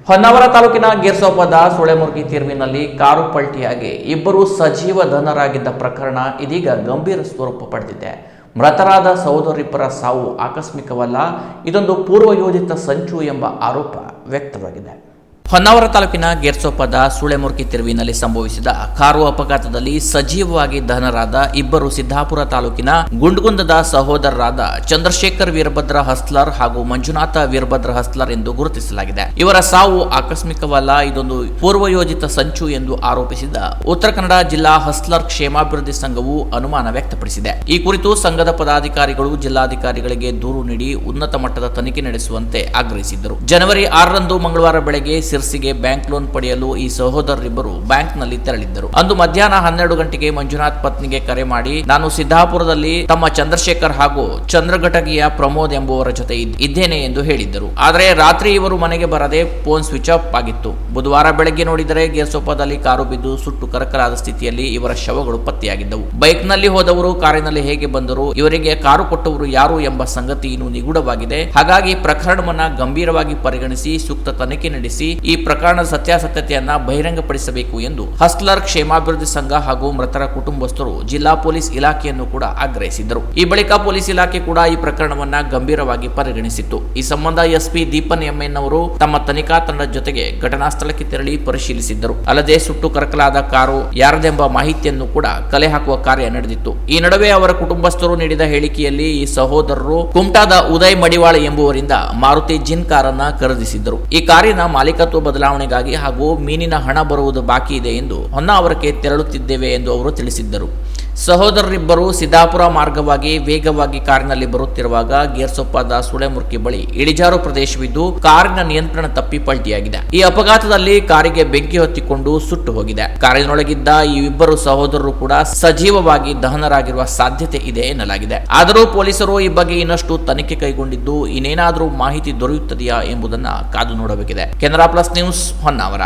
ಹೊನ್ನಾವರ ತಾಲೂಕಿನ ಗೇರ್ಸೊಪ್ಪದ ಸುಳೆಮುರ್ಗಿ ತಿರುವಿನಲ್ಲಿ ಕಾರು ಪಲ್ಟಿಯಾಗಿ ಇಬ್ಬರು ಸಜೀವ ಧನರಾಗಿದ್ದ ಪ್ರಕರಣ ಇದೀಗ ಗಂಭೀರ ಸ್ವರೂಪ ಪಡೆದಿದೆ. ಮೃತರಾದ ಸಹೋದರಿಬ್ಬರ ಸಾವು ಆಕಸ್ಮಿಕವಲ್ಲ, ಇದೊಂದು ಪೂರ್ವಯೋಜಿತ ಸಂಚು ಎಂಬ ಆರೋಪ ವ್ಯಕ್ತವಾಗಿದೆ. ಹೊನ್ನಾವರ ತಾಲೂಕಿನ ಗೇರ್ಸೊಪ್ಪದ ಸುಳೆಮುರ್ಗಿ ತಿರುವಿನಲ್ಲಿ ಸಂಭವಿಸಿದ ಕಾರು ಅಪಘಾತದಲ್ಲಿ ಸಜೀವವಾಗಿ ದಹನರಾದ ಇಬ್ಬರು ಸಿದ್ದಾಪುರ ತಾಲೂಕಿನ ಗುಂಡ್ಗುಂದದ ಸಹೋದರರಾದ ಚಂದ್ರಶೇಖರ್ ವೀರಭದ್ರ ಹಸ್ಲರ್ ಹಾಗೂ ಮಂಜುನಾಥ ವೀರಭದ್ರ ಹಸ್ಲರ್ ಎಂದು ಗುರುತಿಸಲಾಗಿದೆ. ಇವರ ಸಾವು ಆಕಸ್ಮಿಕವಲ್ಲ, ಇದೊಂದು ಪೂರ್ವಯೋಜಿತ ಸಂಚು ಎಂದು ಆರೋಪಿಸಿದ ಉತ್ತರ ಕನ್ನಡ ಜಿಲ್ಲಾ ಹಸ್ಲರ್ ಕ್ಷೇಮಾಭಿವೃದ್ಧಿ ಸಂಘವು ಅನುಮಾನ ವ್ಯಕ್ತಪಡಿಸಿದೆ. ಈ ಕುರಿತು ಸಂಘದ ಪದಾಧಿಕಾರಿಗಳು ಜಿಲ್ಲಾಧಿಕಾರಿಗಳಿಗೆ ದೂರು ನೀಡಿ ಉನ್ನತ ಮಟ್ಟದ ತನಿಖೆ ನಡೆಸುವಂತೆ ಆಗ್ರಹಿಸಿದ್ದರು. ಜನವರಿ 6ರಂದು ಮಂಗಳವಾರ ಬೆಳಗ್ಗೆ ಸಿರ್ಸಿಗೆ ಬ್ಯಾಂಕ್ ಲೋನ್ ಪಡೆಯಲು ಈ ಸಹೋದರರಿಬ್ಬರು ಬ್ಯಾಂಕ್ನಲ್ಲಿ ತೆರಳಿದ್ದರು. ಅಂದು ಮಧ್ಯಾಹ್ನ 12 ಗಂಟೆಗೆ ಮಂಜುನಾಥ್ ಪತ್ನಿಗೆ ಕರೆ ಮಾಡಿ, ನಾನು ಸಿದ್ದಾಪುರದಲ್ಲಿ ತಮ್ಮ ಚಂದ್ರಶೇಖರ್ ಹಾಗೂ ಚಂದ್ರಘಟಗಿಯ ಪ್ರಮೋದ್ ಎಂಬುವರ ಜೊತೆ ಇದ್ದೇನೆ ಎಂದು ಹೇಳಿದ್ದರು. ಆದರೆ ರಾತ್ರಿ ಇವರು ಮನೆಗೆ ಬರದೆ ಫೋನ್ ಸ್ವಿಚ್ ಆಫ್ ಆಗಿತ್ತು. ಬುಧವಾರ ಬೆಳಗ್ಗೆ ನೋಡಿದರೆ ಗೇರ್ಸೊಪ್ಪದಲ್ಲಿ ಕಾರು ಬಿದ್ದು ಸುಟ್ಟು ಕರಕಲಾದ ಸ್ಥಿತಿಯಲ್ಲಿ ಇವರ ಶವಗಳು ಪತ್ತೆಯಾಗಿದ್ದವು. ಬೈಕ್ನಲ್ಲಿ ಹೋದವರು ಕಾರಿನಲ್ಲಿ ಹೇಗೆ ಬಂದರು, ಇವರಿಗೆ ಕಾರು ಕೊಟ್ಟವರು ಯಾರು ಎಂಬ ಸಂಗತಿ ಇನ್ನೂ ನಿಗೂಢವಾಗಿದೆ. ಹಾಗಾಗಿ ಪ್ರಕರಣವನ್ನ ಗಂಭೀರವಾಗಿ ಪರಿಗಣಿಸಿ ಸೂಕ್ತ ತನಿಖೆ ನಡೆಸಿ ಈ ಪ್ರಕರಣದ ಸತ್ಯಾಸತ್ಯತೆಯನ್ನ ಬಹಿರಂಗಪಡಿಸಬೇಕು ಎಂದು ಹಸ್ಲರ್ ಕ್ಷೇಮಾಭಿವೃದ್ಧಿ ಸಂಘ ಹಾಗೂ ಮೃತರ ಕುಟುಂಬಸ್ಥರು ಜಿಲ್ಲಾ ಪೊಲೀಸ್ ಇಲಾಖೆಯನ್ನು ಕೂಡ ಆಗ್ರಹಿಸಿದ್ದರು. ಈ ಬಳಿಕ ಪೊಲೀಸ್ ಇಲಾಖೆ ಕೂಡ ಈ ಪ್ರಕರಣವನ್ನ ಗಂಭೀರವಾಗಿ ಪರಿಗಣಿಸಿತ್ತು. ಈ ಸಂಬಂಧ ಎಸ್ಪಿ ದೀಪನ್ ಎಂಎನ್ ಅವರು ತಮ್ಮ ತನಿಖಾ ತಂಡದ ಜೊತೆಗೆ ಘಟನಾ ಸ್ಥಳಕ್ಕೆ ತೆರಳಿ ಪರಿಶೀಲಿಸಿದ್ದರು. ಅಲ್ಲದೆ ಸುಟ್ಟು ಕರಕಲಾದ ಕಾರು ಯಾರದೆಂಬ ಮಾಹಿತಿಯನ್ನು ಕೂಡ ಕಲೆ ಹಾಕುವ ಕಾರ್ಯ ನಡೆದಿತ್ತು. ಈ ನಡುವೆ ಅವರ ಕುಟುಂಬಸ್ಥರು ನೀಡಿದ ಹೇಳಿಕೆಯಲ್ಲಿ ಈ ಸಹೋದರರು ಕುಮಟಾದ ಉದಯ್ ಮಡಿವಾಳ ಎಂಬುವರಿಂದ ಮಾರುತಿ ಜಿನ್ ಕಾರನ್ನ ಖರೀದಿಸಿದ್ದರು. ಈ ಕಾರಿನ ಮಾಲೀಕತ್ವ ಬದಲಾವಣೆಗಾಗಿ ಹಾಗೂ ಮೀನಿನ ಹಣ ಬರುವುದು ಬಾಕಿ ಇದೆ ಎಂದು ಹೊನ್ನಾವರಕ್ಕೆ ತೆರಳುತ್ತಿದ್ದೇವೆ ಎಂದು ಅವರು ತಿಳಿಸಿದ್ದರು. ಸಹೋದರರಿಬ್ಬರು ಸಿದ್ದಾಪುರ ಮಾರ್ಗವಾಗಿ ವೇಗವಾಗಿ ಕಾರಿನಲ್ಲಿ ಬರುತ್ತಿರುವಾಗ ಗೇರ್ಸೊಪ್ಪದ ಸುಳೆಮುರ್ಗಿ ಬಳಿ ಇಳಿಜಾರು ಪ್ರದೇಶವಿದ್ದು ಕಾರಿನ ನಿಯಂತ್ರಣ ತಪ್ಪಿ ಪಲ್ಟಿಯಾಗಿದೆ. ಈ ಅಪಘಾತದಲ್ಲಿ ಕಾರಿಗೆ ಬೆಂಕಿ ಹೊತ್ತಿಕೊಂಡು ಸುಟ್ಟು ಹೋಗಿದೆ. ಕಾರಿನೊಳಗಿದ್ದ ಈ ಇಬ್ಬರು ಸಹೋದರರು ಕೂಡ ಸಜೀವವಾಗಿ ದಹನರಾಗಿರುವ ಸಾಧ್ಯತೆ ಇದೆ ಎನ್ನಲಾಗಿದೆ. ಆದರೂ ಪೊಲೀಸರು ಈ ಬಗ್ಗೆ ಇನ್ನಷ್ಟು ತನಿಖೆ ಕೈಗೊಂಡಿದ್ದು ಇನ್ನೇನಾದರೂ ಮಾಹಿತಿ ದೊರೆಯುತ್ತದೆಯಾ ಎಂಬುದನ್ನು ಕಾದು ನೋಡಬೇಕಿದೆ. Canara plus news, Honnavar.